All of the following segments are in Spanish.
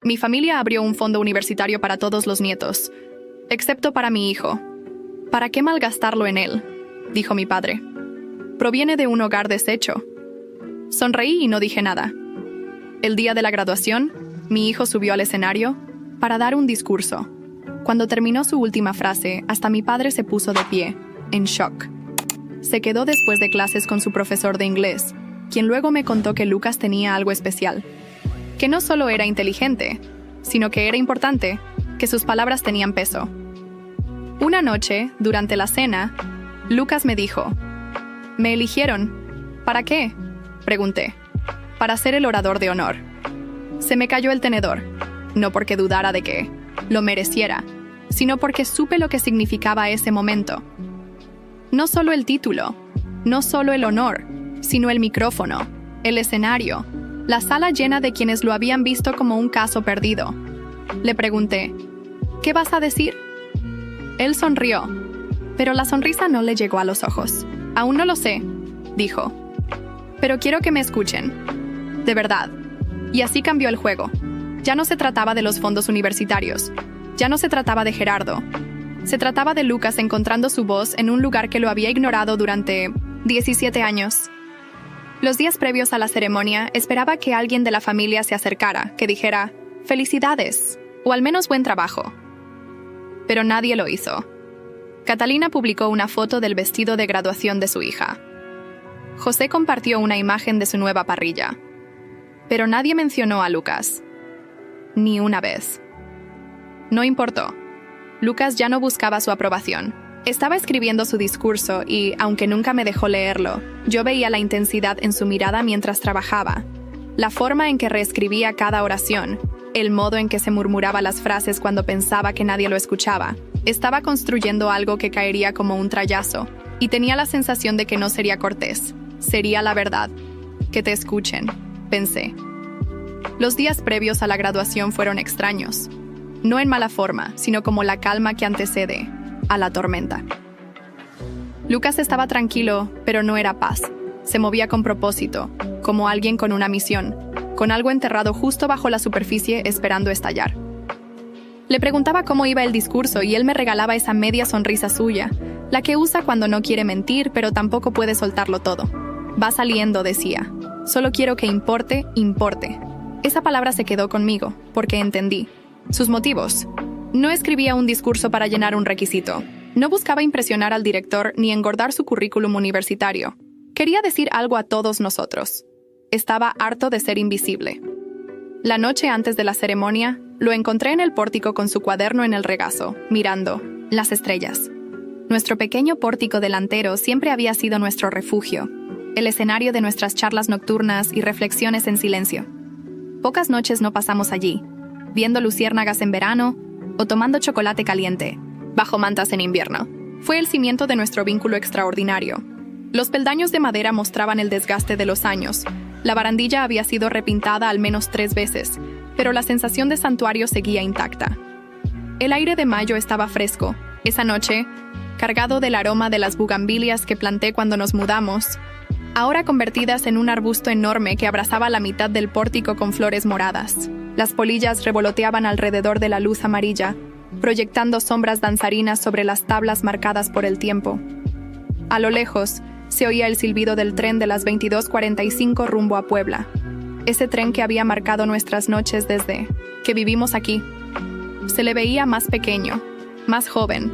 Mi familia abrió un fondo universitario para todos los nietos, excepto para mi hijo. ¿Para qué malgastarlo en él?, dijo mi padre. Proviene de un hogar deshecho. Sonreí y no dije nada. El día de la graduación, mi hijo subió al escenario para dar un discurso. Cuando terminó su última frase, hasta mi padre se puso de pie, en shock. Se quedó después de clases con su profesor de inglés, quien luego me contó que Lucas tenía algo especial. Que no solo era inteligente, sino que era importante, que sus palabras tenían peso. Una noche, durante la cena, Lucas me dijo: «¿Me eligieron? ¿Para qué?», pregunté. «Para ser el orador de honor». Se me cayó el tenedor, no porque dudara de que lo mereciera, sino porque supe lo que significaba ese momento. No solo el título, no solo el honor, sino el micrófono, el escenario, la sala llena de quienes lo habían visto como un caso perdido. Le pregunté: «¿Qué vas a decir?». Él sonrió, pero la sonrisa no le llegó a los ojos. «Aún no lo sé», dijo. «Pero quiero que me escuchen. De verdad». Y así cambió el juego. Ya no se trataba de los fondos universitarios. Ya no se trataba de Gerardo. Se trataba de Lucas encontrando su voz en un lugar que lo había ignorado durante 17 años. Los días previos a la ceremonia, esperaba que alguien de la familia se acercara, que dijera «Felicidades», o al menos «Buen trabajo». Pero nadie lo hizo. Catalina publicó una foto del vestido de graduación de su hija. José compartió una imagen de su nueva parrilla. Pero nadie mencionó a Lucas. Ni una vez. No importó. Lucas ya no buscaba su aprobación. Estaba escribiendo su discurso y, aunque nunca me dejó leerlo, yo veía la intensidad en su mirada mientras trabajaba. La forma en que reescribía cada oración, el modo en que se murmuraba las frases cuando pensaba que nadie lo escuchaba. Estaba construyendo algo que caería como un trayazo, y tenía la sensación de que no sería cortés. Sería la verdad. Que te escuchen, pensé. Los días previos a la graduación fueron extraños. No en mala forma, sino como la calma que antecede a la tormenta. Lucas estaba tranquilo, pero no era paz. Se movía con propósito, como alguien con una misión, con algo enterrado justo bajo la superficie esperando estallar. Le preguntaba cómo iba el discurso y él me regalaba esa media sonrisa suya, la que usa cuando no quiere mentir, pero tampoco puede soltarlo todo. «Va saliendo», decía. «Solo quiero que importe, importe». Esa palabra se quedó conmigo, porque entendí sus motivos. No escribía un discurso para llenar un requisito. No buscaba impresionar al director ni engordar su currículum universitario. Quería decir algo a todos nosotros. Estaba harto de ser invisible. La noche antes de la ceremonia, lo encontré en el pórtico con su cuaderno en el regazo, mirando las estrellas. Nuestro pequeño pórtico delantero siempre había sido nuestro refugio, el escenario de nuestras charlas nocturnas y reflexiones en silencio. Pocas noches no pasamos allí, viendo luciérnagas en verano o tomando chocolate caliente, bajo mantas en invierno. Fue el cimiento de nuestro vínculo extraordinario. Los peldaños de madera mostraban el desgaste de los años. La barandilla había sido repintada al menos 3 veces, pero la sensación de santuario seguía intacta. El aire de mayo estaba fresco. Esa noche, cargado del aroma de las bugambilias que planté cuando nos mudamos, ahora convertidas en un arbusto enorme que abrazaba la mitad del pórtico con flores moradas. Las polillas revoloteaban alrededor de la luz amarilla, proyectando sombras danzarinas sobre las tablas marcadas por el tiempo. A lo lejos, se oía el silbido del tren de las 22:45 rumbo a Puebla. Ese tren que había marcado nuestras noches desde que vivimos aquí. Se le veía más pequeño, más joven,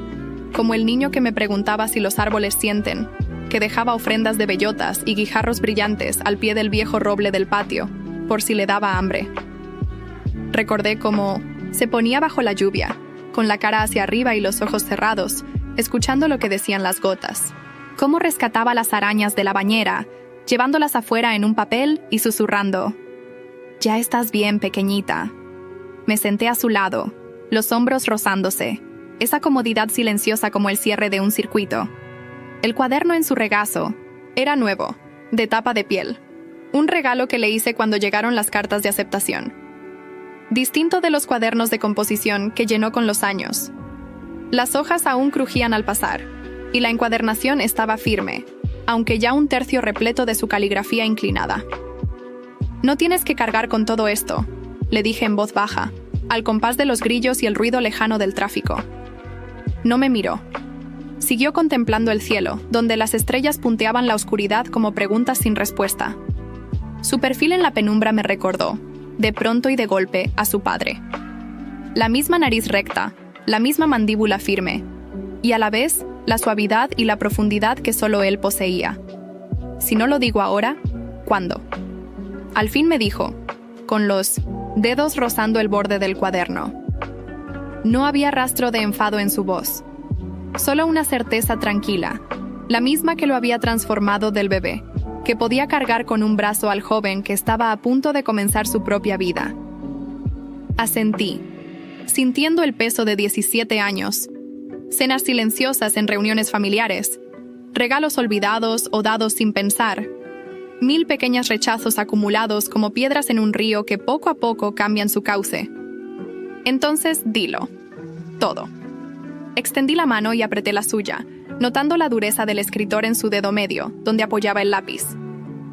como el niño que me preguntaba si los árboles sienten, que dejaba ofrendas de bellotas y guijarros brillantes al pie del viejo roble del patio, por si le daba hambre. Recordé cómo se ponía bajo la lluvia, con la cara hacia arriba y los ojos cerrados, escuchando lo que decían las gotas. Cómo rescataba las arañas de la bañera, llevándolas afuera en un papel y susurrando: «Ya estás bien, pequeñita». Me senté a su lado, los hombros rozándose, esa comodidad silenciosa como el cierre de un circuito. El cuaderno en su regazo era nuevo, de tapa de piel. Un regalo que le hice cuando llegaron las cartas de aceptación. Distinto de los cuadernos de composición que llenó con los años. Las hojas aún crujían al pasar, y la encuadernación estaba firme, aunque ya un tercio repleto de su caligrafía inclinada. «No tienes que cargar con todo esto», le dije en voz baja, al compás de los grillos y el ruido lejano del tráfico. No me miró. Siguió contemplando el cielo, donde las estrellas punteaban la oscuridad como preguntas sin respuesta. Su perfil en la penumbra me recordó, de pronto y de golpe, a su padre. La misma nariz recta, la misma mandíbula firme, y a la vez, la suavidad y la profundidad que solo él poseía. Si no lo digo ahora, ¿cuándo? Al fin me dijo, con los dedos rozando el borde del cuaderno. No había rastro de enfado en su voz, solo una certeza tranquila, la misma que lo había transformado del bebé, que podía cargar con un brazo al joven que estaba a punto de comenzar su propia vida. Asentí, sintiendo el peso de 17 años, cenas silenciosas en reuniones familiares, regalos olvidados o dados sin pensar, 1000 pequeños rechazos acumulados como piedras en un río que poco a poco cambian su cauce. Entonces, dilo. Todo. Extendí la mano y apreté la suya, notando la dureza del escritor en su dedo medio, donde apoyaba el lápiz.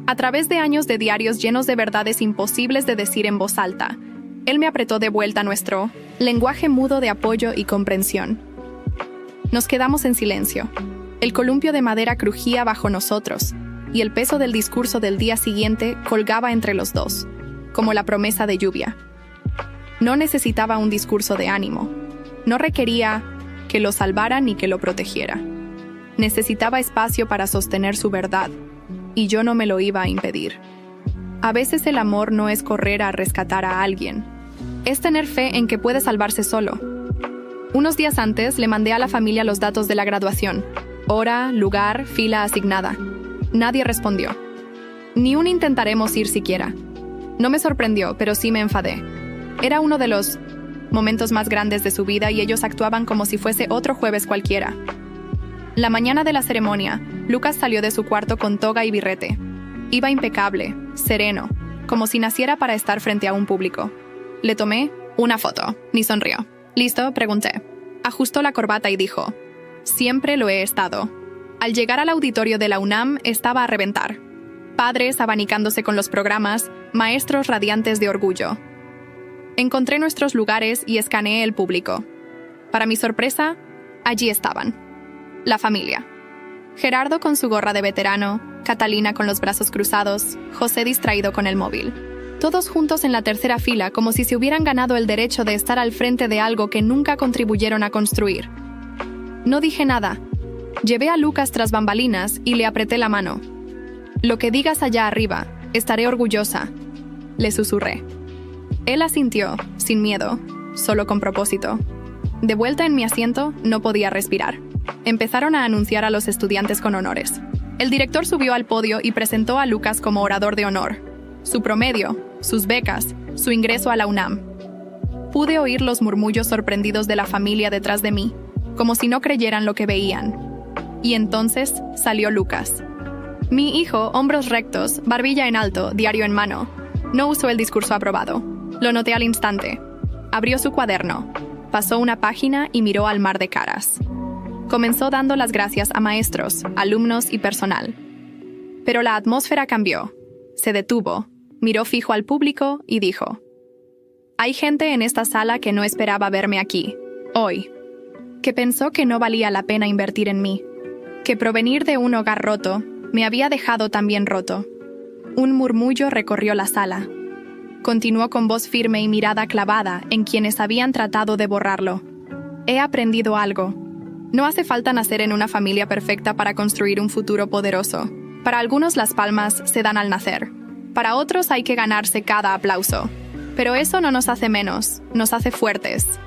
A través de años de diarios llenos de verdades imposibles de decir en voz alta, él me apretó de vuelta nuestro lenguaje mudo de apoyo y comprensión. Nos quedamos en silencio. El columpio de madera crujía bajo nosotros, y el peso del discurso del día siguiente colgaba entre los dos, como la promesa de lluvia. No necesitaba un discurso de ánimo. No requería que lo salvara ni que lo protegiera. Necesitaba espacio para sostener su verdad, y yo no me lo iba a impedir. A veces el amor no es correr a rescatar a alguien, es tener fe en que puede salvarse solo. Unos días antes le mandé a la familia los datos de la graduación, hora, lugar, fila asignada. Nadie respondió. Ni un intentaremos ir siquiera. No me sorprendió, pero sí me enfadé. Era uno de los momentos más grandes de su vida y ellos actuaban como si fuese otro jueves cualquiera. La mañana de la ceremonia, Lucas salió de su cuarto con toga y birrete. Iba impecable, sereno, como si naciera para estar frente a un público. Le tomé una foto, ni sonrió. ¿Listo?, pregunté. Ajustó la corbata y dijo, siempre lo he estado. Al llegar al auditorio de la UNAM estaba a reventar. Padres abanicándose con los programas, maestros radiantes de orgullo. Encontré nuestros lugares y escaneé el público. Para mi sorpresa, allí estaban. La familia. Gerardo con su gorra de veterano, Catalina con los brazos cruzados, José distraído con el móvil. Todos juntos en la tercera fila como si se hubieran ganado el derecho de estar al frente de algo que nunca contribuyeron a construir. No dije nada. Llevé a Lucas tras bambalinas y le apreté la mano. Lo que digas allá arriba, estaré orgullosa, le susurré. Él asintió, sin miedo, solo con propósito. De vuelta en mi asiento, no podía respirar. Empezaron a anunciar a los estudiantes con honores. El director subió al podio y presentó a Lucas como orador de honor. Su promedio, sus becas, su ingreso a la UNAM. Pude oír los murmullos sorprendidos de la familia detrás de mí, como si no creyeran lo que veían. Y entonces salió Lucas. Mi hijo, hombros rectos, barbilla en alto, diario en mano. No usó el discurso aprobado. Lo noté al instante. Abrió su cuaderno, pasó una página y miró al mar de caras. Comenzó dando las gracias a maestros, alumnos y personal. Pero la atmósfera cambió. Se detuvo, miró fijo al público y dijo: hay gente en esta sala que no esperaba verme aquí, hoy, que pensó que no valía la pena invertir en mí, que provenir de un hogar roto me había dejado también roto. Un murmullo recorrió la sala. Continuó con voz firme y mirada clavada en quienes habían tratado de borrarlo. He aprendido algo. No hace falta nacer en una familia perfecta para construir un futuro poderoso. Para algunos las palmas se dan al nacer. Para otros hay que ganarse cada aplauso. Pero eso no nos hace menos, nos hace fuertes.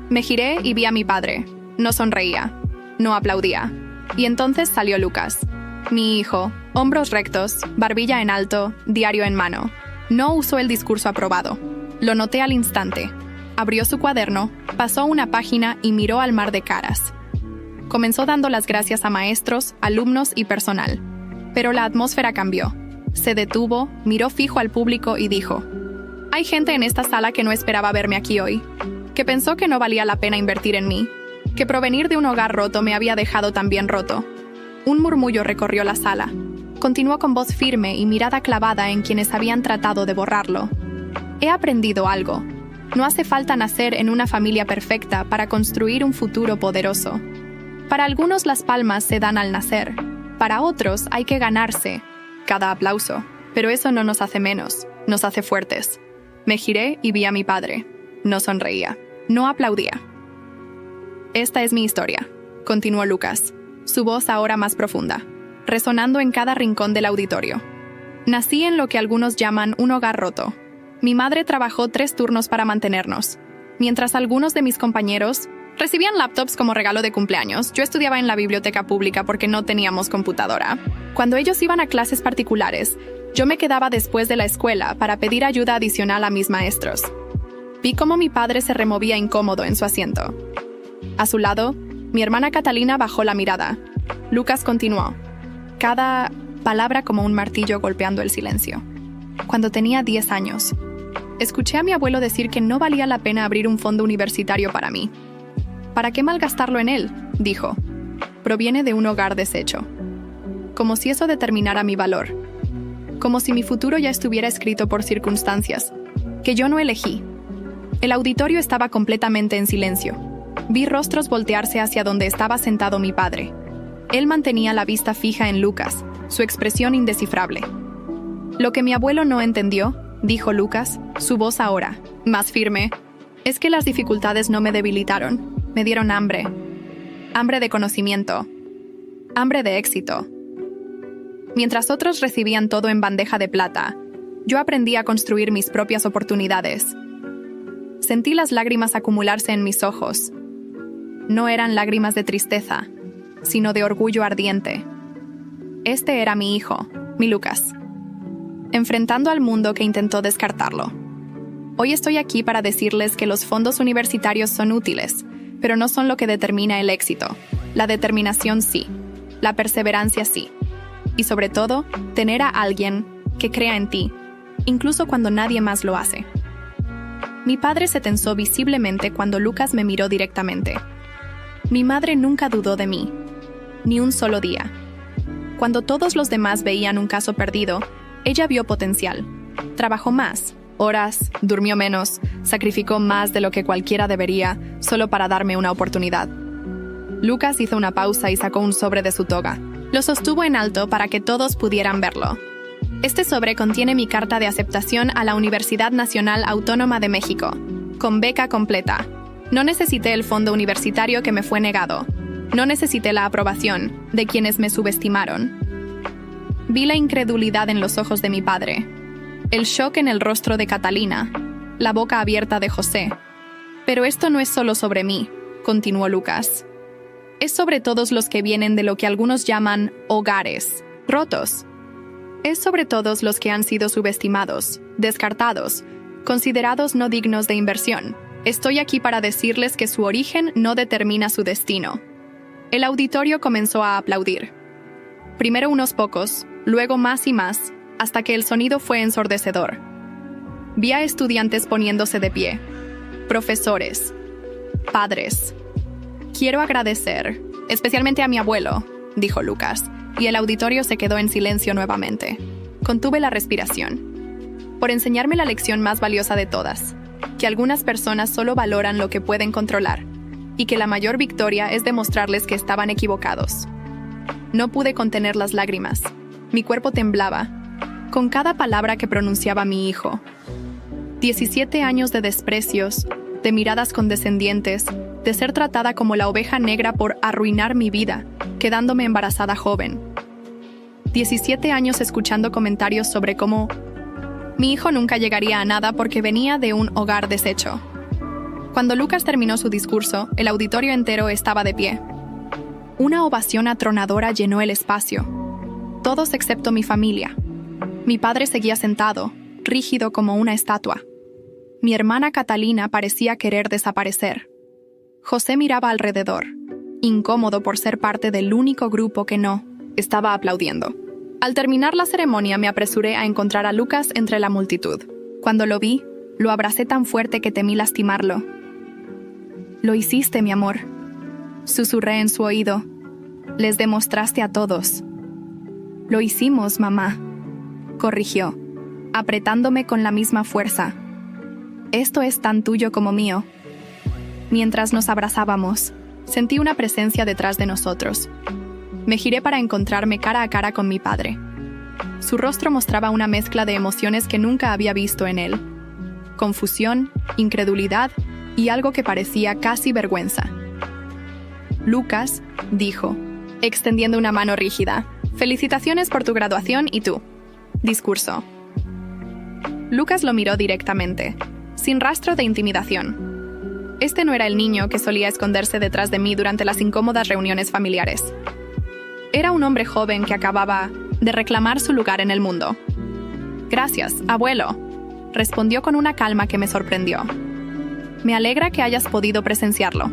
Me giré y vi a mi padre. No sonreía, no aplaudía. Y entonces salió Lucas. Mi hijo, hombros rectos, barbilla en alto, diario en mano. No usó el discurso aprobado. Lo noté al instante. Abrió su cuaderno, pasó una página y miró al mar de caras. Comenzó dando las gracias a maestros, alumnos y personal. Pero la atmósfera cambió. Se detuvo, miró fijo al público y dijo: hay gente en esta sala que no esperaba verme aquí hoy, que pensó que no valía la pena invertir en mí, que provenir de un hogar roto me había dejado también roto. Un murmullo recorrió la sala. Continuó con voz firme y mirada clavada en quienes habían tratado de borrarlo. He aprendido algo. No hace falta nacer en una familia perfecta para construir un futuro poderoso. Para algunos las palmas se dan al nacer. Para otros hay que ganarse cada aplauso. Pero eso no nos hace menos, nos hace fuertes. Me giré y vi a mi padre. No sonreía, no aplaudía. Esta es mi historia, continuó Lucas, su voz ahora más profunda, resonando en cada rincón del auditorio. Nací en lo que algunos llaman un hogar roto. Mi madre trabajó 3 turnos para mantenernos. Mientras algunos de mis compañeros recibían laptops como regalo de cumpleaños, yo estudiaba en la biblioteca pública porque no teníamos computadora. Cuando ellos iban a clases particulares, yo me quedaba después de la escuela para pedir ayuda adicional a mis maestros. Vi cómo mi padre se removía incómodo en su asiento. A su lado, mi hermana Catalina bajó la mirada. Lucas continuó, cada palabra como un martillo golpeando el silencio. Cuando tenía 10 años, escuché a mi abuelo decir que no valía la pena abrir un fondo universitario para mí. ¿Para qué malgastarlo en él?, dijo. Proviene de un hogar deshecho. Como si eso determinara mi valor. Como si mi futuro ya estuviera escrito por circunstancias que yo no elegí. El auditorio estaba completamente en silencio. Vi rostros voltearse hacia donde estaba sentado mi padre. Él mantenía la vista fija en Lucas, su expresión indescifrable. Lo que mi abuelo no entendió, dijo Lucas, su voz ahora, más firme, es que las dificultades no me debilitaron, me dieron hambre. Hambre de conocimiento. Hambre de éxito. Mientras otros recibían todo en bandeja de plata, yo aprendí a construir mis propias oportunidades. Sentí las lágrimas acumularse en mis ojos. No eran lágrimas de tristeza, sino de orgullo ardiente. Este era mi hijo, mi Lucas, enfrentando al mundo que intentó descartarlo. Hoy estoy aquí para decirles que los fondos universitarios son útiles, pero no son lo que determina el éxito. La determinación sí, la perseverancia sí. Y sobre todo, tener a alguien que crea en ti, incluso cuando nadie más lo hace. Mi padre se tensó visiblemente cuando Lucas me miró directamente. Mi madre nunca dudó de mí, ni un solo día. Cuando todos los demás veían un caso perdido, ella vio potencial. Trabajó más, horas, durmió menos, sacrificó más de lo que cualquiera debería, solo para darme una oportunidad. Lucas hizo una pausa y sacó un sobre de su toga. Lo sostuvo en alto para que todos pudieran verlo. Este sobre contiene mi carta de aceptación a la Universidad Nacional Autónoma de México, con beca completa. No necesité el fondo universitario que me fue negado. No necesité la aprobación de quienes me subestimaron. Vi la incredulidad en los ojos de mi padre, el shock en el rostro de Catalina, la boca abierta de José. Pero esto no es solo sobre mí, continuó Lucas. Es sobre todos los que vienen de lo que algunos llaman hogares rotos. Es sobre todos los que han sido subestimados, descartados, considerados no dignos de inversión. Estoy aquí para decirles que su origen no determina su destino. El auditorio comenzó a aplaudir. Primero unos pocos, luego más y más, hasta que el sonido fue ensordecedor. Vi a estudiantes poniéndose de pie, profesores, padres. Quiero agradecer, especialmente a mi abuelo, dijo Lucas, y el auditorio se quedó en silencio nuevamente. Contuve la respiración. Por enseñarme la lección más valiosa de todas, que algunas personas solo valoran lo que pueden controlar, y que la mayor victoria es demostrarles que estaban equivocados. No pude contener las lágrimas. Mi cuerpo temblaba, con cada palabra que pronunciaba mi hijo. 17 años de desprecios, de miradas condescendientes, de ser tratada como la oveja negra por arruinar mi vida, quedándome embarazada joven. 17 años escuchando comentarios sobre cómo mi hijo nunca llegaría a nada porque venía de un hogar deshecho. Cuando Lucas terminó su discurso, el auditorio entero estaba de pie. Una ovación atronadora llenó el espacio. Todos excepto mi familia. Mi padre seguía sentado, rígido como una estatua. Mi hermana Catalina parecía querer desaparecer. José miraba alrededor, incómodo por ser parte del único grupo que no estaba aplaudiendo. Al terminar la ceremonia me apresuré a encontrar a Lucas entre la multitud. Cuando lo vi, lo abracé tan fuerte que temí lastimarlo. «Lo hiciste, mi amor», susurré en su oído. «Les demostraste a todos». «Lo hicimos, mamá», corrigió, apretándome con la misma fuerza. Esto es tan tuyo como mío. Mientras nos abrazábamos, sentí una presencia detrás de nosotros. Me giré para encontrarme cara a cara con mi padre. Su rostro mostraba una mezcla de emociones que nunca había visto en él. Confusión, incredulidad y algo que parecía casi vergüenza. Lucas, dijo, extendiendo una mano rígida. Felicitaciones por tu graduación y tú. Discurso. Lucas lo miró directamente, sin rastro de intimidación. Este no era el niño que solía esconderse detrás de mí durante las incómodas reuniones familiares. Era un hombre joven que acababa de reclamar su lugar en el mundo. Gracias, abuelo, respondió con una calma que me sorprendió. Me alegra que hayas podido presenciarlo.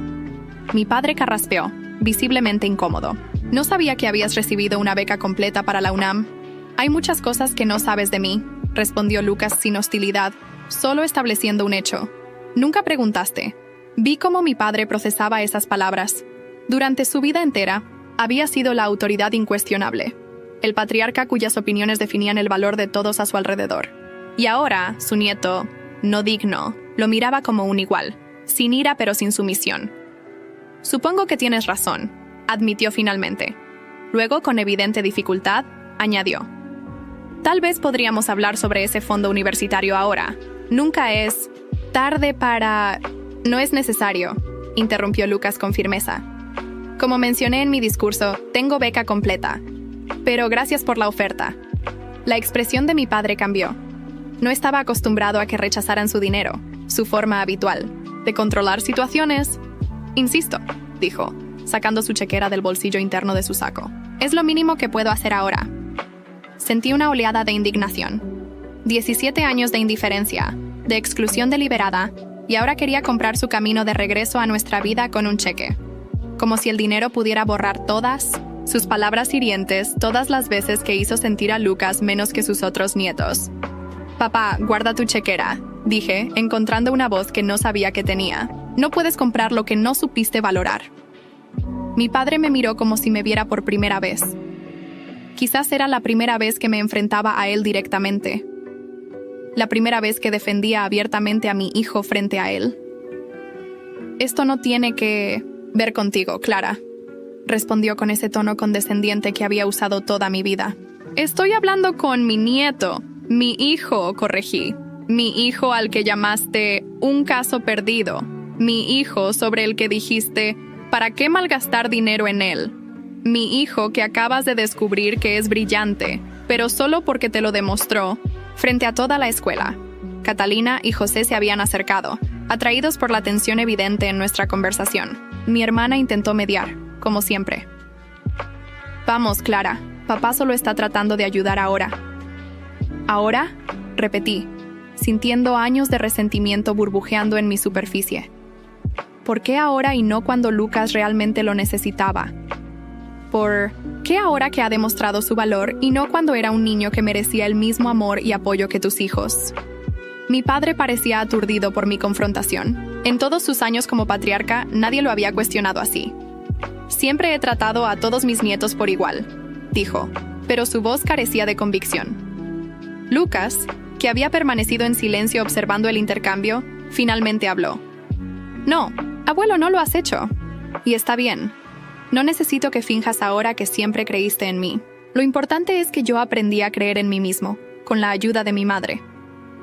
Mi padre carraspeó, visiblemente incómodo. No sabía que habías recibido una beca completa para la UNAM. Hay muchas cosas que no sabes de mí, respondió Lucas sin hostilidad, solo estableciendo un hecho. Nunca preguntaste. Vi cómo mi padre procesaba esas palabras. Durante su vida entera, había sido la autoridad incuestionable, el patriarca cuyas opiniones definían el valor de todos a su alrededor. Y ahora, su nieto, no digno, lo miraba como un igual, sin ira pero sin sumisión. Supongo que tienes razón, admitió finalmente. Luego, con evidente dificultad, añadió. Tal vez podríamos hablar sobre ese fondo universitario ahora. Nunca es tarde para... No es necesario, interrumpió Lucas con firmeza. Como mencioné en mi discurso, tengo beca completa. Pero gracias por la oferta. La expresión de mi padre cambió. No estaba acostumbrado a que rechazaran su dinero, su forma habitual, de controlar situaciones. Insisto, dijo, sacando su chequera del bolsillo interno de su saco. Es lo mínimo que puedo hacer ahora. Sentí una oleada de indignación. 17 años de indiferencia, de exclusión deliberada, y ahora quería comprar su camino de regreso a nuestra vida con un cheque. Como si el dinero pudiera borrar todas sus palabras hirientes todas las veces que hizo sentir a Lucas menos que sus otros nietos. Papá, guarda tu chequera, dije, encontrando una voz que no sabía que tenía. No puedes comprar lo que no supiste valorar. Mi padre me miró como si me viera por primera vez. Quizás era la primera vez que me enfrentaba a él directamente. La primera vez que defendía abiertamente a mi hijo frente a él. Esto no tiene que ver contigo, Clara, respondió con ese tono condescendiente que había usado toda mi vida. Estoy hablando con mi nieto, mi hijo, corregí. Mi hijo al que llamaste un caso perdido. Mi hijo sobre el que dijiste, ¿para qué malgastar dinero en él? Mi hijo que acabas de descubrir que es brillante, pero solo porque te lo demostró, frente a toda la escuela. Catalina y José se habían acercado, atraídos por la tensión evidente en nuestra conversación. Mi hermana intentó mediar, como siempre. Vamos, Clara, papá solo está tratando de ayudar ahora. ¿Ahora? Repetí, sintiendo años de resentimiento burbujeando en mi superficie. ¿Por qué ahora y no cuando Lucas realmente lo necesitaba? ¿Por qué ahora que ha demostrado su valor y no cuando era un niño que merecía el mismo amor y apoyo que tus hijos? Mi padre parecía aturdido por mi confrontación. En todos sus años como patriarca, nadie lo había cuestionado así. Siempre he tratado a todos mis nietos por igual, dijo, pero su voz carecía de convicción. Lucas, que había permanecido en silencio observando el intercambio, finalmente habló. No, abuelo, no lo has hecho. Y está bien. No necesito que finjas ahora que siempre creíste en mí. Lo importante es que yo aprendí a creer en mí mismo, con la ayuda de mi madre.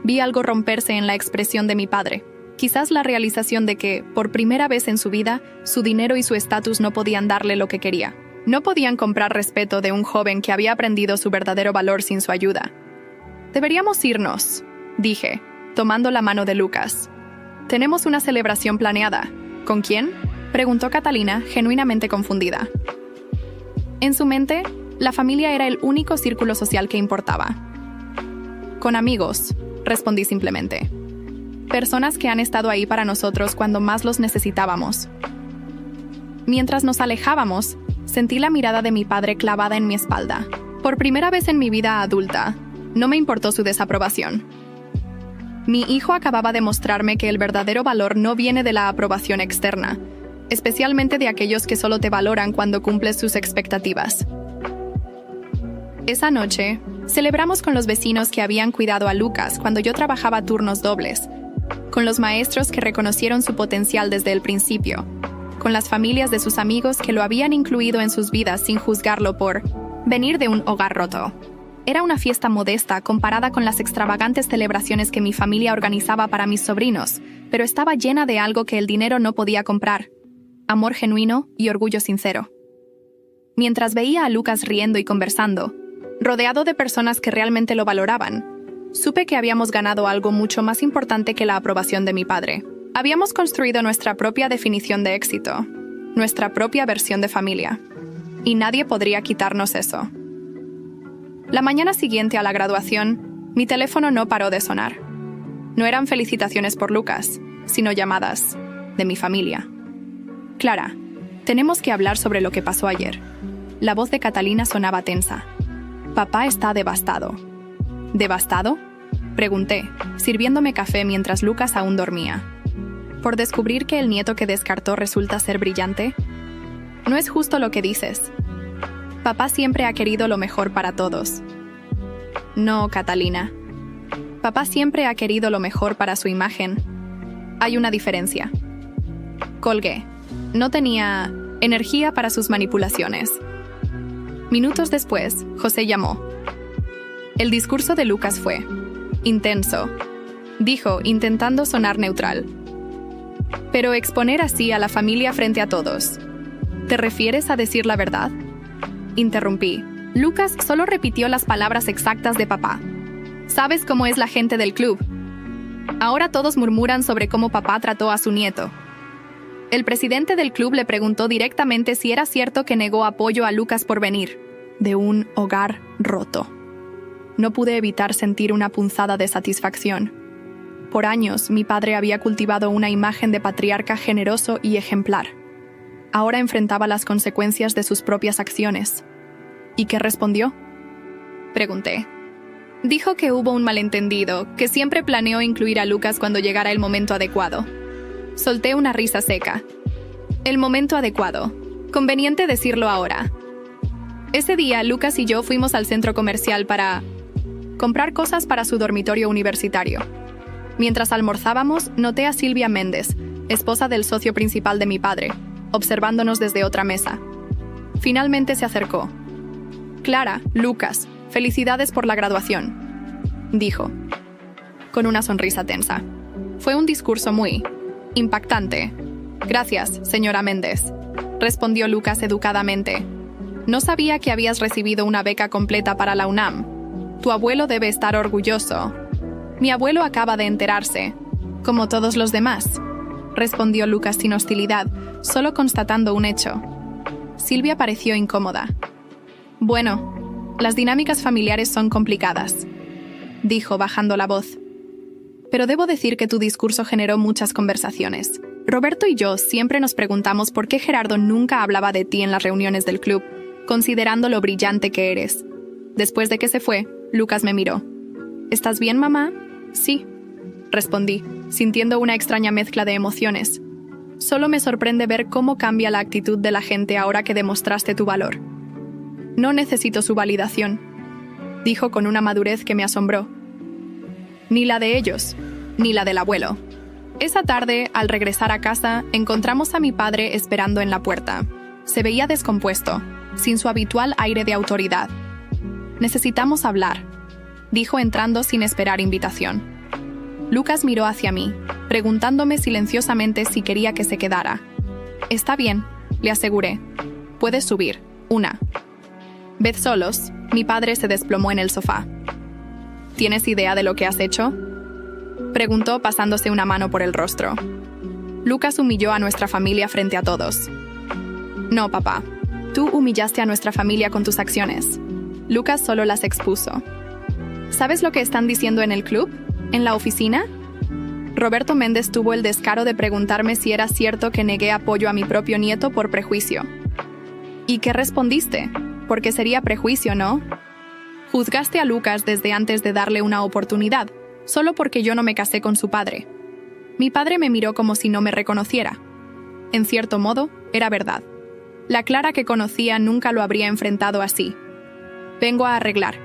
Vi algo romperse en la expresión de mi padre. Quizás la realización de que, por primera vez en su vida, su dinero y su estatus no podían darle lo que quería. No podían comprar respeto de un joven que había aprendido su verdadero valor sin su ayuda. Deberíamos irnos, dije, tomando la mano de Lucas. Tenemos una celebración planeada. ¿Con quién?, preguntó Catalina, genuinamente confundida. En su mente, la familia era el único círculo social que importaba. Con amigos, respondí simplemente. Personas que han estado ahí para nosotros cuando más los necesitábamos. Mientras nos alejábamos, sentí la mirada de mi padre clavada en mi espalda. Por primera vez en mi vida adulta, no me importó su desaprobación. Mi hijo acababa de mostrarme que el verdadero valor no viene de la aprobación externa, especialmente de aquellos que solo te valoran cuando cumples sus expectativas. Esa noche, celebramos con los vecinos que habían cuidado a Lucas cuando yo trabajaba turnos dobles, con los maestros que reconocieron su potencial desde el principio, con las familias de sus amigos que lo habían incluido en sus vidas sin juzgarlo por venir de un hogar roto. Era una fiesta modesta comparada con las extravagantes celebraciones que mi familia organizaba para mis sobrinos, pero estaba llena de algo que el dinero no podía comprar: amor genuino y orgullo sincero. Mientras veía a Lucas riendo y conversando, rodeado de personas que realmente lo valoraban, supe que habíamos ganado algo mucho más importante que la aprobación de mi padre. Habíamos construido nuestra propia definición de éxito, nuestra propia versión de familia, y nadie podría quitarnos eso. La mañana siguiente a la graduación, mi teléfono no paró de sonar. No eran felicitaciones por Lucas, sino llamadas de mi familia. Clara, tenemos que hablar sobre lo que pasó ayer. La voz de Catalina sonaba tensa. Papá está devastado. ¿Devastado?, pregunté, sirviéndome café mientras Lucas aún dormía. ¿Por descubrir que el nieto que descartó resulta ser brillante? No es justo lo que dices. Papá siempre ha querido lo mejor para todos. No, Catalina. Papá siempre ha querido lo mejor para su imagen. Hay una diferencia. Colgué. No tenía energía para sus manipulaciones. Minutos después, José llamó. El discurso de Lucas fue intenso, dijo, intentando sonar neutral. Pero exponer así a la familia frente a todos. ¿Te refieres a decir la verdad?, interrumpí. Lucas solo repitió las palabras exactas de papá. ¿Sabes cómo es la gente del club? Ahora todos murmuran sobre cómo papá trató a su nieto. El presidente del club le preguntó directamente si era cierto que negó apoyo a Lucas por venir de un hogar roto. No pude evitar sentir una punzada de satisfacción. Por años, mi padre había cultivado una imagen de patriarca generoso y ejemplar. Ahora enfrentaba las consecuencias de sus propias acciones. ¿Y qué respondió?, pregunté. Dijo que hubo un malentendido, que siempre planeó incluir a Lucas cuando llegara el momento adecuado. Solté una risa seca. El momento adecuado. Conveniente decirlo ahora. Ese día, Lucas y yo fuimos al centro comercial para comprar cosas para su dormitorio universitario. Mientras almorzábamos, noté a Silvia Méndez, esposa del socio principal de mi padre, observándonos desde otra mesa. Finalmente se acercó. Clara, Lucas, felicidades por la graduación, dijo, con una sonrisa tensa. Fue un discurso muy impactante. Gracias, señora Méndez, respondió Lucas educadamente. No sabía que habías recibido una beca completa para la UNAM. Tu abuelo debe estar orgulloso. Mi abuelo acaba de enterarse, como todos los demás, respondió Lucas sin hostilidad, solo constatando un hecho. Silvia pareció incómoda. Bueno, las dinámicas familiares son complicadas, dijo bajando la voz. Pero debo decir que tu discurso generó muchas conversaciones. Roberto y yo siempre nos preguntamos por qué Gerardo nunca hablaba de ti en las reuniones del club, considerando lo brillante que eres. Después de que se fue, Lucas me miró. ¿Estás bien, mamá? Sí, respondí, sintiendo una extraña mezcla de emociones. Solo me sorprende ver cómo cambia la actitud de la gente ahora que demostraste tu valor. No necesito su validación, dijo con una madurez que me asombró. Ni la de ellos, ni la del abuelo. Esa tarde, al regresar a casa, encontramos a mi padre esperando en la puerta. Se veía descompuesto, sin su habitual aire de autoridad. Necesitamos hablar, dijo entrando sin esperar invitación. Lucas miró hacia mí, preguntándome silenciosamente si quería que se quedara. Está bien, le aseguré. Puedes subir. Una vez solos, mi padre se desplomó en el sofá. ¿Tienes idea de lo que has hecho?, preguntó pasándose una mano por el rostro. Lucas humilló a nuestra familia frente a todos. No, papá. Tú humillaste a nuestra familia con tus acciones. Lucas solo las expuso. ¿Sabes lo que están diciendo en el club? ¿En la oficina? Roberto Méndez tuvo el descaro de preguntarme si era cierto que negué apoyo a mi propio nieto por prejuicio. ¿Y qué respondiste? Porque sería prejuicio, ¿no? Juzgaste a Lucas desde antes de darle una oportunidad, solo porque yo no me casé con su padre. Mi padre me miró como si no me reconociera. En cierto modo, era verdad. La Clara que conocía nunca lo habría enfrentado así. Vengo a arreglar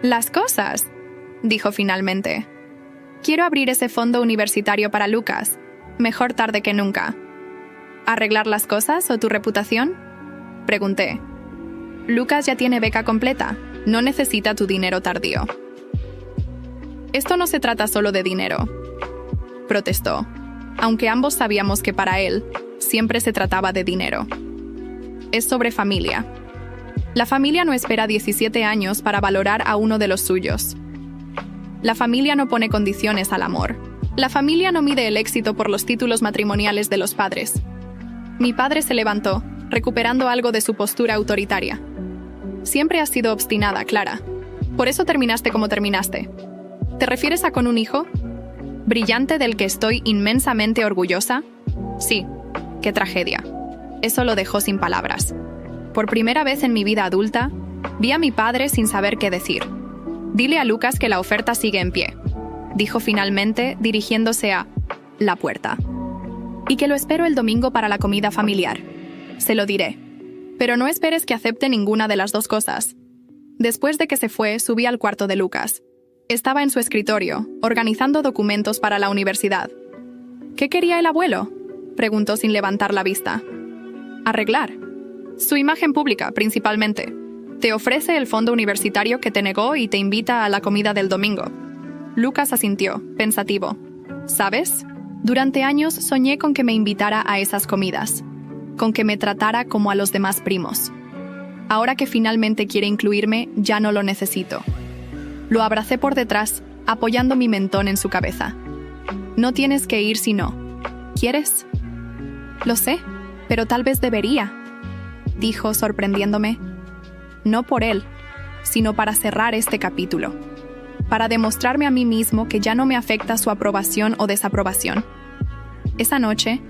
las cosas, dijo finalmente. Quiero abrir ese fondo universitario para Lucas. Mejor tarde que nunca. ¿Arreglar las cosas o tu reputación? Pregunté. Lucas ya tiene beca completa. No necesita tu dinero tardío. Esto no se trata solo de dinero, protestó, aunque ambos sabíamos que para él siempre se trataba de dinero. Es sobre familia. La familia no espera 17 años para valorar a uno de los suyos. La familia no pone condiciones al amor. La familia no mide el éxito por los títulos matrimoniales de los padres. Mi padre se levantó, recuperando algo de su postura autoritaria. Siempre has sido obstinada, Clara. Por eso terminaste como terminaste. ¿Te refieres a con un hijo? ¿Brillante del que estoy inmensamente orgullosa? Sí, qué tragedia. Eso lo dejó sin palabras. Por primera vez en mi vida adulta, vi a mi padre sin saber qué decir. Dile a Lucas que la oferta sigue en pie, dijo finalmente, dirigiéndose a la puerta. Y que lo espero el domingo para la comida familiar. Se lo diré. Pero no esperes que acepte ninguna de las dos cosas. Después de que se fue, subí al cuarto de Lucas. Estaba en su escritorio, organizando documentos para la universidad. ¿Qué quería el abuelo?, preguntó sin levantar la vista. Arreglar. Su imagen pública, principalmente. Te ofrece el fondo universitario que te negó y te invita a la comida del domingo. Lucas asintió, pensativo. ¿Sabes? Durante años soñé con que me invitara a esas comidas, con que me tratara como a los demás primos. Ahora que finalmente quiere incluirme, ya no lo necesito. Lo abracé por detrás, apoyando mi mentón en su cabeza. No tienes que ir si no. ¿Quieres? Lo sé, pero tal vez debería, dijo, sorprendiéndome. No por él, sino para cerrar este capítulo. Para demostrarme a mí mismo que ya no me afecta su aprobación o desaprobación. Esa noche,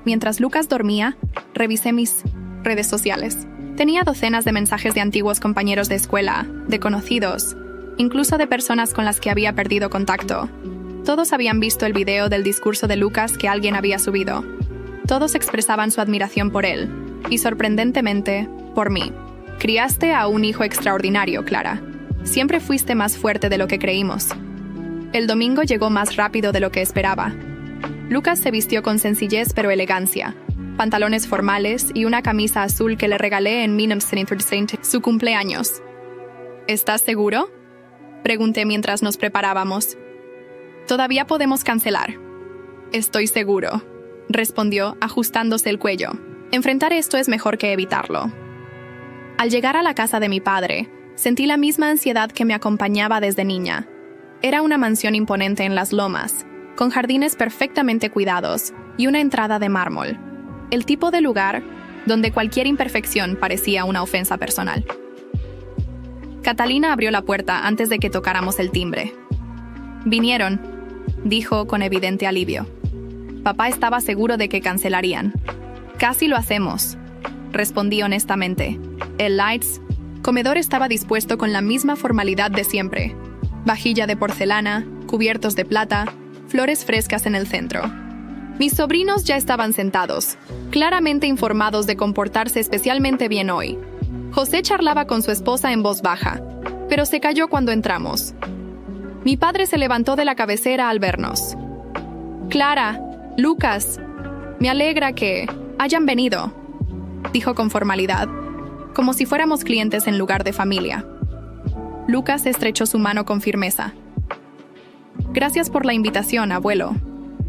mientras Lucas dormía, revisé mis redes sociales. Tenía docenas de mensajes de antiguos compañeros de escuela, de conocidos, incluso de personas con las que había perdido contacto. Todos habían visto el video del discurso de Lucas que alguien había subido. Todos expresaban su admiración por él, y sorprendentemente, por mí. Criaste a un hijo extraordinario, Clara. Siempre fuiste más fuerte de lo que creímos. El domingo llegó más rápido de lo que esperaba. Lucas se vistió con sencillez pero elegancia, pantalones formales y una camisa azul que le regalé en 1930, su cumpleaños. ¿Estás seguro?, pregunté mientras nos preparábamos. Todavía podemos cancelar. Estoy seguro, respondió, ajustándose el cuello. Enfrentar esto es mejor que evitarlo. Al llegar a la casa de mi padre, sentí la misma ansiedad que me acompañaba desde niña. Era una mansión imponente en las lomas, con jardines perfectamente cuidados y una entrada de mármol. El tipo de lugar donde cualquier imperfección parecía una ofensa personal. Catalina abrió la puerta antes de que tocáramos el timbre. «Vinieron», dijo con evidente alivio. Papá estaba seguro de que cancelarían. «Casi lo hacemos», respondí honestamente. El Lights comedor estaba dispuesto con la misma formalidad de siempre. Vajilla de porcelana, cubiertos de plata, flores frescas en el centro. Mis sobrinos ya estaban sentados, claramente informados de comportarse especialmente bien hoy. José charlaba con su esposa en voz baja, pero se calló cuando entramos. Mi padre se levantó de la cabecera al vernos. «Clara, Lucas, me alegra que hayan venido», dijo con formalidad, como si fuéramos clientes en lugar de familia. Lucas estrechó su mano con firmeza. «Gracias por la invitación, abuelo».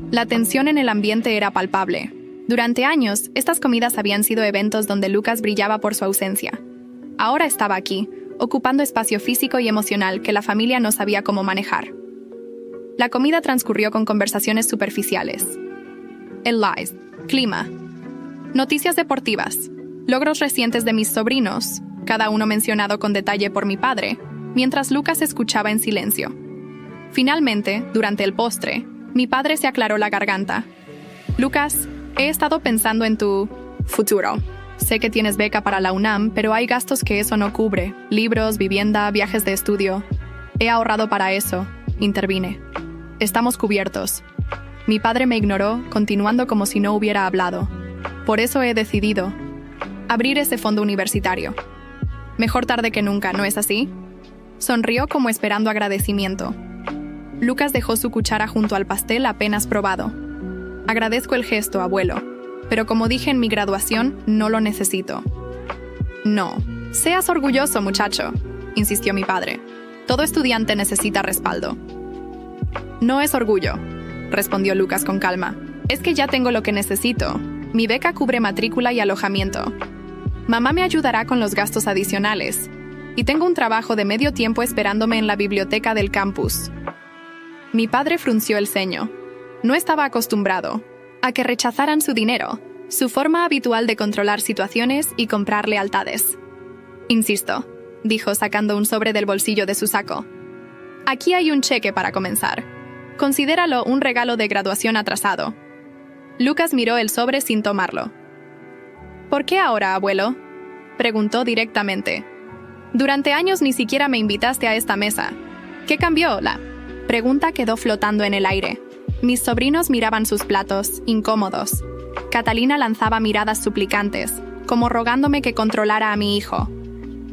La tensión en el ambiente era palpable. Durante años, estas comidas habían sido eventos donde Lucas brillaba por su ausencia. Ahora estaba aquí, ocupando espacio físico y emocional que la familia no sabía cómo manejar. La comida transcurrió con conversaciones superficiales. El live, clima, noticias deportivas, logros recientes de mis sobrinos, cada uno mencionado con detalle por mi padre, mientras Lucas escuchaba en silencio. Finalmente, durante el postre, mi padre se aclaró la garganta. «Lucas, he estado pensando en tu futuro. Sé que tienes beca para la UNAM, pero hay gastos que eso no cubre. Libros, vivienda, viajes de estudio. He ahorrado para eso», intervine. «Estamos cubiertos». Mi padre me ignoró, continuando como si no hubiera hablado. «Por eso he decidido abrir ese fondo universitario. Mejor tarde que nunca, ¿no es así?». Sonrió como esperando agradecimiento. Lucas dejó su cuchara junto al pastel apenas probado. Agradezco el gesto, abuelo, pero como dije en mi graduación, no lo necesito. No, seas orgulloso, muchacho, insistió mi padre. Todo estudiante necesita respaldo. No es orgullo, respondió Lucas con calma. Es que ya tengo lo que necesito. Mi beca cubre matrícula y alojamiento. Mamá me ayudará con los gastos adicionales. Y tengo un trabajo de medio tiempo esperándome en la biblioteca del campus. Mi padre frunció el ceño. No estaba acostumbrado a que rechazaran su dinero, su forma habitual de controlar situaciones y comprar lealtades. Insisto, dijo sacando un sobre del bolsillo de su saco. Aquí hay un cheque para comenzar. Considéralo un regalo de graduación atrasado. Lucas miró el sobre sin tomarlo. ¿Por qué ahora, abuelo?, preguntó directamente. Durante años ni siquiera me invitaste a esta mesa. ¿Qué cambió? La pregunta quedó flotando en el aire. Mis sobrinos miraban sus platos, incómodos. Catalina lanzaba miradas suplicantes, como rogándome que controlara a mi hijo.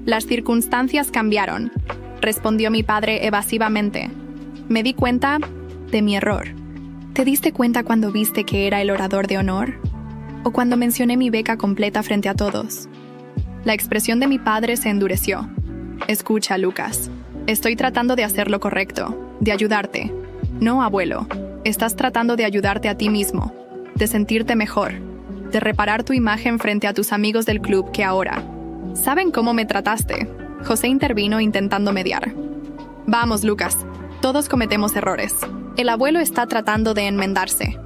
Las circunstancias cambiaron, respondió mi padre evasivamente. Me di cuenta de mi error. ¿Te diste cuenta cuando viste que era el orador de honor? ¿O cuando mencioné mi beca completa frente a todos? La expresión de mi padre se endureció. Escucha, Lucas. Estoy tratando de hacer lo correcto, de ayudarte. No, abuelo. Estás tratando de ayudarte a ti mismo, de sentirte mejor, de reparar tu imagen frente a tus amigos del club que ahora ¿saben cómo me trataste? José intervino intentando mediar. Vamos, Lucas. Todos cometemos errores. El abuelo está tratando de enmendarse.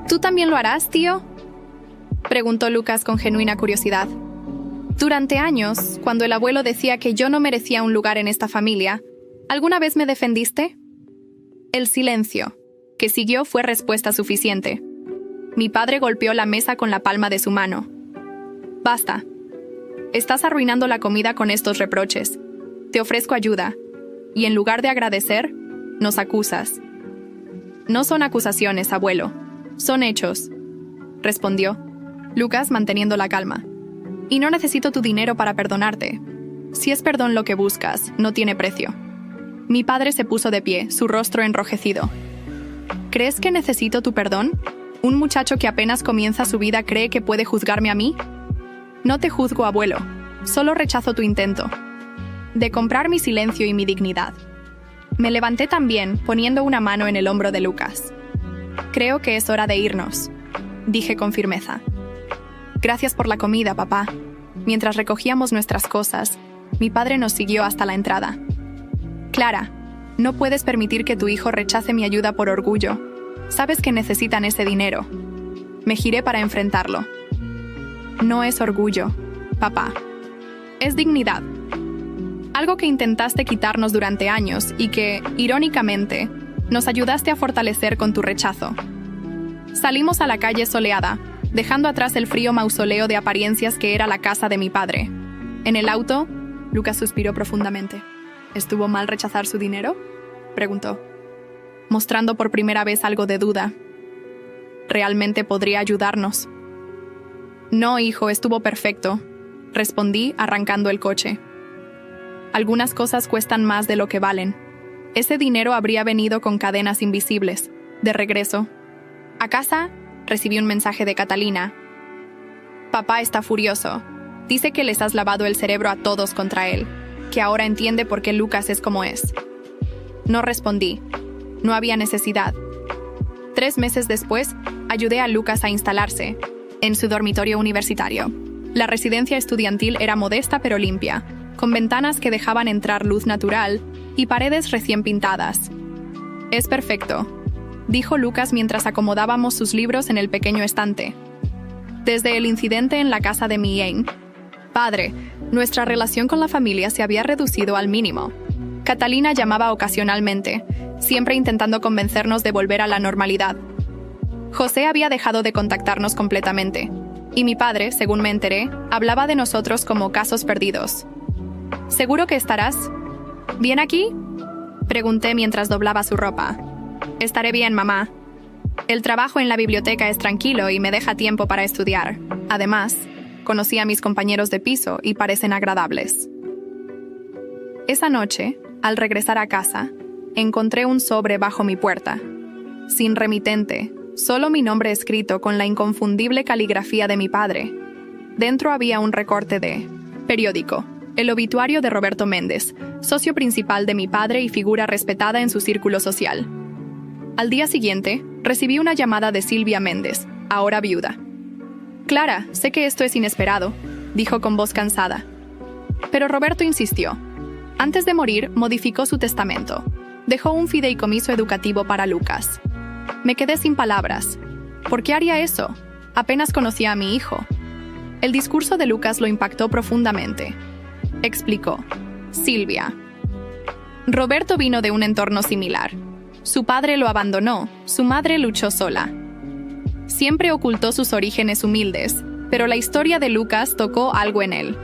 ¿Tú también lo harás, tío?, preguntó Lucas con genuina curiosidad. Durante años, cuando el abuelo decía que yo no merecía un lugar en esta familia, ¿alguna vez me defendiste? El silencio que siguió fue respuesta suficiente. Mi padre golpeó la mesa con la palma de su mano. Basta. Estás arruinando la comida con estos reproches. Te ofrezco ayuda. Y en lugar de agradecer, nos acusas. No son acusaciones, abuelo. Son hechos, respondió Lucas manteniendo la calma. Y no necesito tu dinero para perdonarte. Si es perdón lo que buscas, no tiene precio. Mi padre se puso de pie, su rostro enrojecido. ¿Crees que necesito tu perdón? ¿Un muchacho que apenas comienza su vida cree que puede juzgarme a mí? No te juzgo, abuelo. Solo rechazo tu intento de comprar mi silencio y mi dignidad. Me levanté también, poniendo una mano en el hombro de Lucas. Creo que es hora de irnos, dije con firmeza. Gracias por la comida, papá. Mientras recogíamos nuestras cosas, mi padre nos siguió hasta la entrada. Clara, no puedes permitir que tu hijo rechace mi ayuda por orgullo. Sabes que necesitan ese dinero. Me giré para enfrentarlo. No es orgullo, papá. Es dignidad. Algo que intentaste quitarnos durante años y que, irónicamente, nos ayudaste a fortalecer con tu rechazo. Salimos a la calle soleada, dejando atrás el frío mausoleo de apariencias que era la casa de mi padre. En el auto, Lucas suspiró profundamente. ¿Estuvo mal rechazar su dinero?, preguntó, mostrando por primera vez algo de duda. ¿Realmente podría ayudarnos? No, hijo, estuvo perfecto, respondí arrancando el coche. Algunas cosas cuestan más de lo que valen. Ese dinero habría venido con cadenas invisibles. De regreso a casa, recibí un mensaje de Catalina. Papá está furioso. Dice que les has lavado el cerebro a todos contra él, que ahora entiende por qué Lucas es como es. No respondí. No había necesidad. 3 meses después, ayudé a Lucas a instalarse en su dormitorio universitario. La residencia estudiantil era modesta pero limpia, con ventanas que dejaban entrar luz natural y paredes recién pintadas. Es perfecto, dijo Lucas mientras acomodábamos sus libros en el pequeño estante. Desde el incidente en la casa de mi padre, nuestra relación con la familia se había reducido al mínimo. Catalina llamaba ocasionalmente, siempre intentando convencernos de volver a la normalidad. José había dejado de contactarnos completamente, y mi padre, según me enteré, hablaba de nosotros como casos perdidos. ¿Seguro que estarás bien aquí?, pregunté mientras doblaba su ropa. Estaré bien, mamá. El trabajo en la biblioteca es tranquilo y me deja tiempo para estudiar. Además, conocí a mis compañeros de piso y parecen agradables. Esa noche, al regresar a casa, encontré un sobre bajo mi puerta. Sin remitente, solo mi nombre escrito con la inconfundible caligrafía de mi padre. Dentro había un recorte de periódico, el obituario de Roberto Méndez, socio principal de mi padre y figura respetada en su círculo social. Al día siguiente, recibí una llamada de Silvia Méndez, ahora viuda. «Clara, sé que esto es inesperado», dijo con voz cansada. Pero Roberto insistió. Antes de morir, modificó su testamento. Dejó un fideicomiso educativo para Lucas. Me quedé sin palabras. ¿Por qué haría eso? Apenas conocía a mi hijo. El discurso de Lucas lo impactó profundamente. Explicó. Silvia. Roberto vino de un entorno similar. Su padre lo abandonó, su madre luchó sola. Siempre ocultó sus orígenes humildes, pero la historia de Lucas tocó algo en él.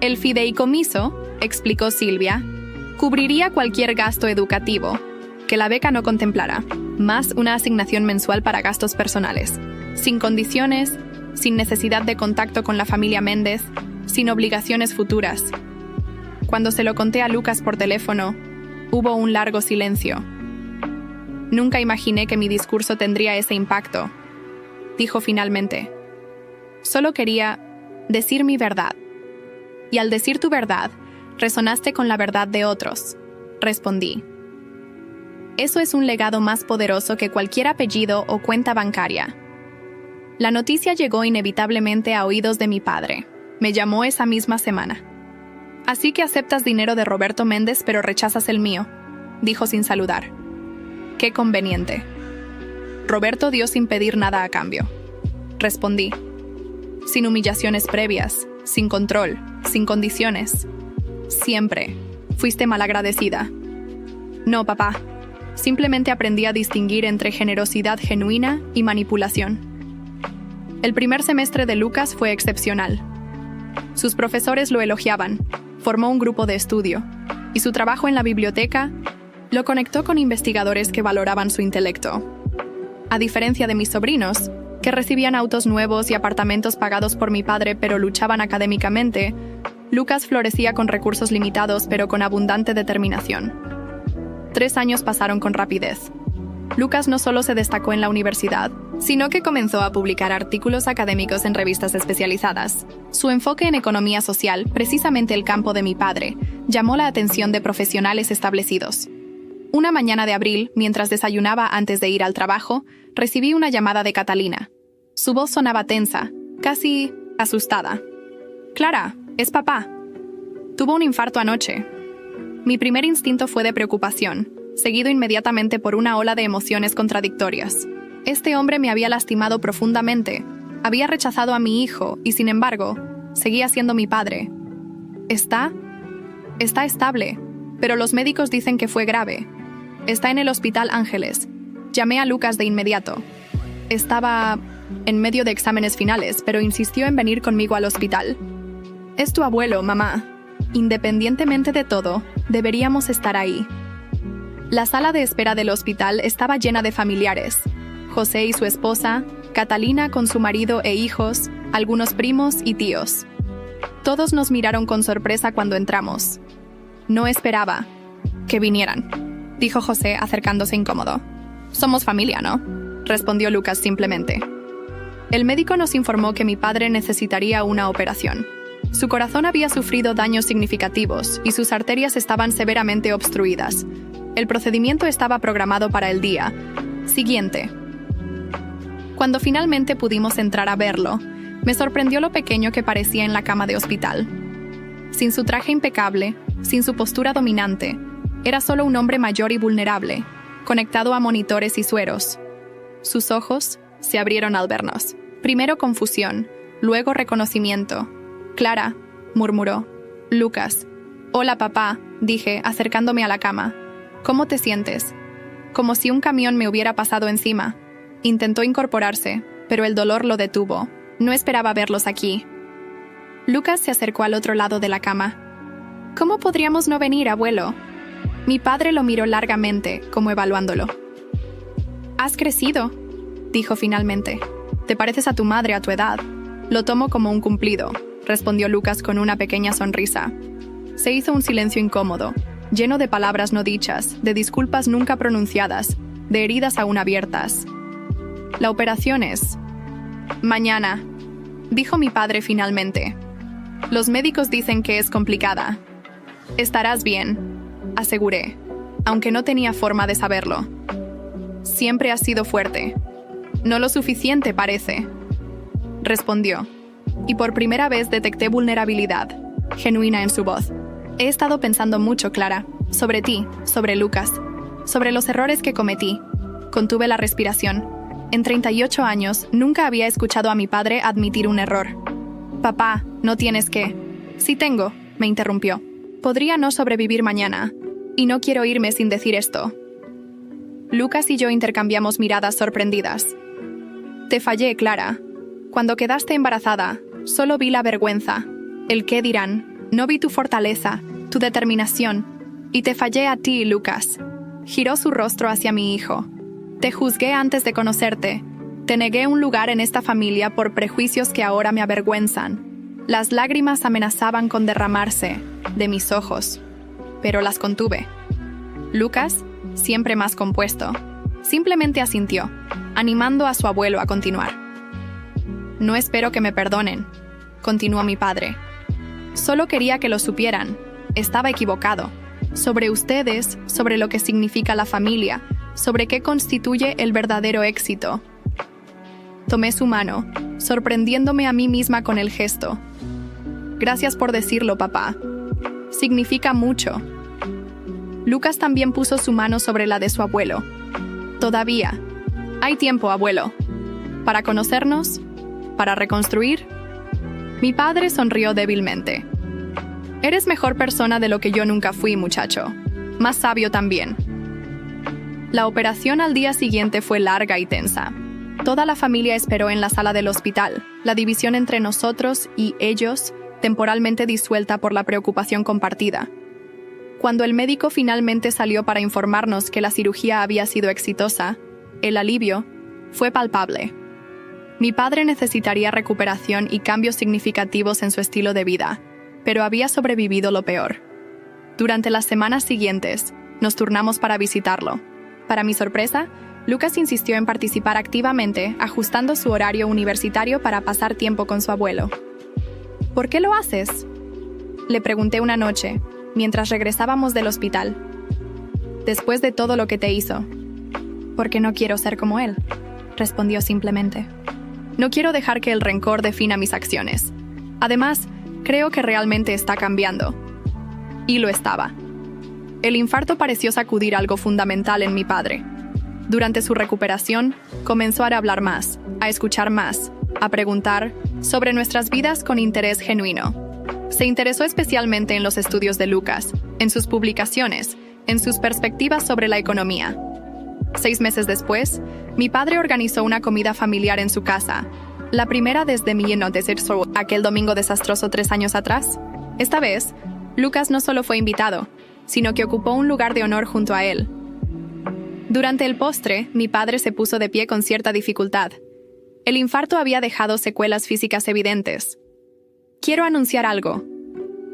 El fideicomiso, explicó Silvia, cubriría cualquier gasto educativo, que la beca no contemplara, más una asignación mensual para gastos personales, sin condiciones, sin necesidad de contacto con la familia Méndez, sin obligaciones futuras. Cuando se lo conté a Lucas por teléfono, hubo un largo silencio. Nunca imaginé que mi discurso tendría ese impacto, dijo finalmente. Solo quería decir mi verdad. Y al decir tu verdad, resonaste con la verdad de otros, respondí. Eso es un legado más poderoso que cualquier apellido o cuenta bancaria. La noticia llegó inevitablemente a oídos de mi padre. Me llamó esa misma semana. Así que aceptas dinero de Roberto Méndez, pero rechazas el mío, dijo sin saludar. Qué conveniente. Roberto dio sin pedir nada a cambio. Respondí. Sin humillaciones previas, sin control, sin condiciones. Siempre. Fuiste malagradecida. No, papá. Simplemente aprendí a distinguir entre generosidad genuina y manipulación. El primer semestre de Lucas fue excepcional. Sus profesores lo elogiaban, formó un grupo de estudio, y su trabajo en la biblioteca lo conectó con investigadores que valoraban su intelecto. A diferencia de mis sobrinos, que recibían autos nuevos y apartamentos pagados por mi padre pero luchaban académicamente, Lucas florecía con recursos limitados pero con abundante determinación. 3 años pasaron con rapidez. Lucas no solo se destacó en la universidad, sino que comenzó a publicar artículos académicos en revistas especializadas. Su enfoque en economía social, precisamente el campo de mi padre, llamó la atención de profesionales establecidos. Una mañana de abril, mientras desayunaba antes de ir al trabajo, recibí una llamada de Catalina. Su voz sonaba tensa, casi asustada. «Clara, es papá. Tuvo un infarto anoche». Mi primer instinto fue de preocupación, seguido inmediatamente por una ola de emociones contradictorias. Este hombre me había lastimado profundamente, había rechazado a mi hijo y, sin embargo, seguía siendo mi padre. Está estable, pero los médicos dicen que fue grave. Está en el Hospital Ángeles. Llamé a Lucas de inmediato. Estaba en medio de exámenes finales, pero insistió en venir conmigo al hospital. Es tu abuelo, mamá. Independientemente de todo, deberíamos estar ahí. La sala de espera del hospital estaba llena de familiares. José y su esposa, Catalina con su marido e hijos, algunos primos y tíos. Todos nos miraron con sorpresa cuando entramos. No esperaba que vinieran, dijo José acercándose incómodo. Somos familia, ¿no?, respondió Lucas simplemente. El médico nos informó que mi padre necesitaría una operación. Su corazón había sufrido daños significativos y sus arterias estaban severamente obstruidas. El procedimiento estaba programado para el día siguiente. Cuando finalmente pudimos entrar a verlo, me sorprendió lo pequeño que parecía en la cama de hospital. Sin su traje impecable, sin su postura dominante, era solo un hombre mayor y vulnerable, conectado a monitores y sueros. Sus ojos se abrieron al vernos. Primero confusión, luego reconocimiento. «Clara», murmuró. «Lucas». «Hola, papá», dije, acercándome a la cama. «¿Cómo te sientes?» Como si un camión me hubiera pasado encima. Intentó incorporarse, pero el dolor lo detuvo. No esperaba verlos aquí. Lucas se acercó al otro lado de la cama. «¿Cómo podríamos no venir, abuelo?» Mi padre lo miró largamente, como evaluándolo. «Has crecido», dijo finalmente. «Te pareces a tu madre a tu edad». «Lo tomo como un cumplido», respondió Lucas con una pequeña sonrisa. Se hizo un silencio incómodo. lleno de palabras no dichas, de disculpas nunca pronunciadas, de heridas aún abiertas. La operación es mañana, dijo mi padre finalmente. Los médicos dicen que es complicada. Estarás bien, aseguré, aunque no tenía forma de saberlo. Siempre has sido fuerte. No lo suficiente, parece, respondió, y por primera vez detecté vulnerabilidad, genuina en su voz. He estado pensando mucho, Clara, sobre ti, sobre Lucas, sobre los errores que cometí. Contuve la respiración. En 38 años nunca había escuchado a mi padre admitir un error. Papá, no tienes que. Sí tengo, me interrumpió. Podría no sobrevivir mañana, y no quiero irme sin decir esto. Lucas y yo intercambiamos miradas sorprendidas. Te fallé, Clara. Cuando quedaste embarazada, solo vi la vergüenza, el qué dirán, no vi tu fortaleza, tu determinación, y te fallé a ti, Lucas. Giró su rostro hacia mi hijo. Te juzgué antes de conocerte. Te negué un lugar en esta familia por prejuicios que ahora me avergüenzan. Las lágrimas amenazaban con derramarse de mis ojos, pero las contuve. Lucas, siempre más compuesto, simplemente asintió, animando a su abuelo a continuar. No espero que me perdonen, continuó mi padre. Solo quería que lo supieran. Estaba equivocado. Sobre ustedes, sobre lo que significa la familia, sobre qué constituye el verdadero éxito. Tomé su mano, sorprendiéndome a mí misma con el gesto. Gracias por decirlo, papá. Significa mucho. Lucas también puso su mano sobre la de su abuelo. Todavía. Hay tiempo, abuelo. Para conocernos, para reconstruir. Mi padre sonrió débilmente. Eres mejor persona de lo que yo nunca fui, muchacho. Más sabio también. La operación al día siguiente fue larga y tensa. Toda la familia esperó en la sala del hospital, la división entre nosotros y ellos, temporalmente disuelta por la preocupación compartida. Cuando el médico finalmente salió para informarnos que la cirugía había sido exitosa, el alivio fue palpable. Mi padre necesitaría recuperación y cambios significativos en su estilo de vida, pero había sobrevivido lo peor. Durante las semanas siguientes, nos turnamos para visitarlo. Para mi sorpresa, Lucas insistió en participar activamente, ajustando su horario universitario para pasar tiempo con su abuelo. ¿Por qué lo haces?, le pregunté una noche, mientras regresábamos del hospital. Después de todo lo que te hizo. Porque no quiero ser como él, respondió simplemente. No quiero dejar que el rencor defina mis acciones. Además, creo que realmente está cambiando. Y lo estaba. El infarto pareció sacudir algo fundamental en mi padre. Durante su recuperación, comenzó a hablar más, a escuchar más, a preguntar sobre nuestras vidas con interés genuino. Se interesó especialmente en los estudios de Lucas, en sus publicaciones, en sus perspectivas sobre la economía. 6 meses después, mi padre organizó una comida familiar en su casa, la primera desde mi aquel domingo desastroso 3 años atrás. Esta vez, Lucas no solo fue invitado, sino que ocupó un lugar de honor junto a él. Durante el postre, mi padre se puso de pie con cierta dificultad. El infarto había dejado secuelas físicas evidentes. Quiero anunciar algo,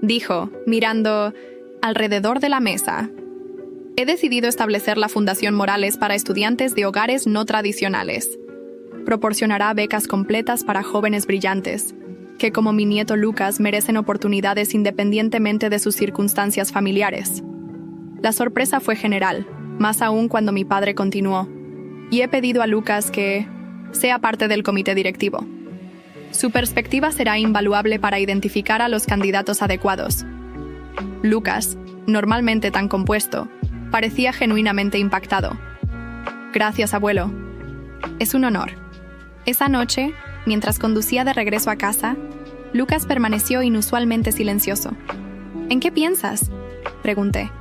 dijo, mirando alrededor de la mesa. He decidido establecer la Fundación Morales para estudiantes de hogares no tradicionales. Proporcionará becas completas para jóvenes brillantes, que como mi nieto Lucas merecen oportunidades independientemente de sus circunstancias familiares. La sorpresa fue general, más aún cuando mi padre continuó, y he pedido a Lucas que sea parte del comité directivo. Su perspectiva será invaluable para identificar a los candidatos adecuados. Lucas, normalmente tan compuesto, parecía genuinamente impactado. Gracias, abuelo. Es un honor. Esa noche, mientras conducía de regreso a casa, Lucas permaneció inusualmente silencioso. ¿En qué piensas?, pregunté.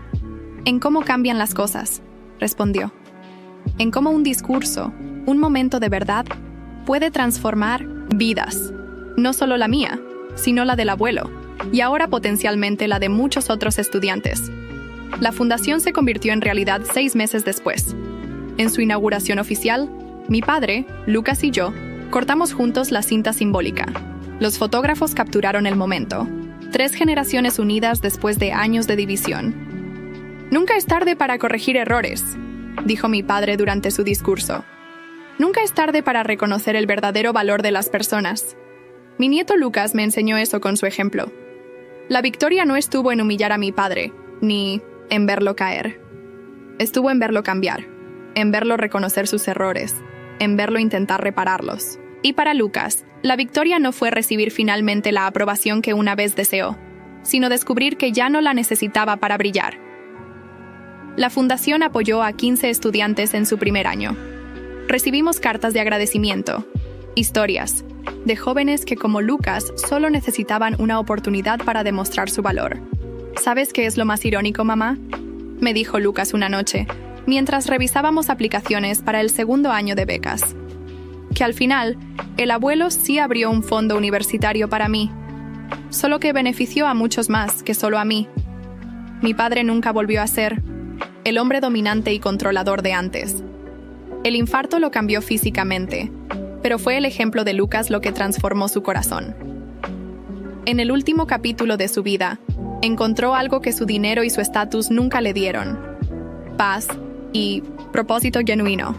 En cómo cambian las cosas, respondió. En cómo un discurso, un momento de verdad, puede transformar vidas. No solo la mía, sino la del abuelo, y ahora potencialmente la de muchos otros estudiantes. La fundación se convirtió en realidad 6 meses después. En su inauguración oficial, mi padre, Lucas y yo cortamos juntos la cinta simbólica. Los fotógrafos capturaron el momento. 3 generaciones unidas después de años de división. Nunca es tarde para corregir errores, dijo mi padre durante su discurso. Nunca es tarde para reconocer el verdadero valor de las personas. Mi nieto Lucas me enseñó eso con su ejemplo. La victoria no estuvo en humillar a mi padre, ni en verlo caer. Estuvo en verlo cambiar, en verlo reconocer sus errores, en verlo intentar repararlos. Y para Lucas, la victoria no fue recibir finalmente la aprobación que una vez deseó, sino descubrir que ya no la necesitaba para brillar. La fundación apoyó a 15 estudiantes en su primer año. Recibimos cartas de agradecimiento, historias, de jóvenes que como Lucas solo necesitaban una oportunidad para demostrar su valor. ¿Sabes qué es lo más irónico, mamá?, me dijo Lucas una noche, mientras revisábamos aplicaciones para el segundo año de becas. Que al final, el abuelo sí abrió un fondo universitario para mí, solo que benefició a muchos más que solo a mí. Mi padre nunca volvió a ser el hombre dominante y controlador de antes. El infarto lo cambió físicamente, pero fue el ejemplo de Lucas lo que transformó su corazón. En el último capítulo de su vida, encontró algo que su dinero y su estatus nunca le dieron: paz y propósito genuino.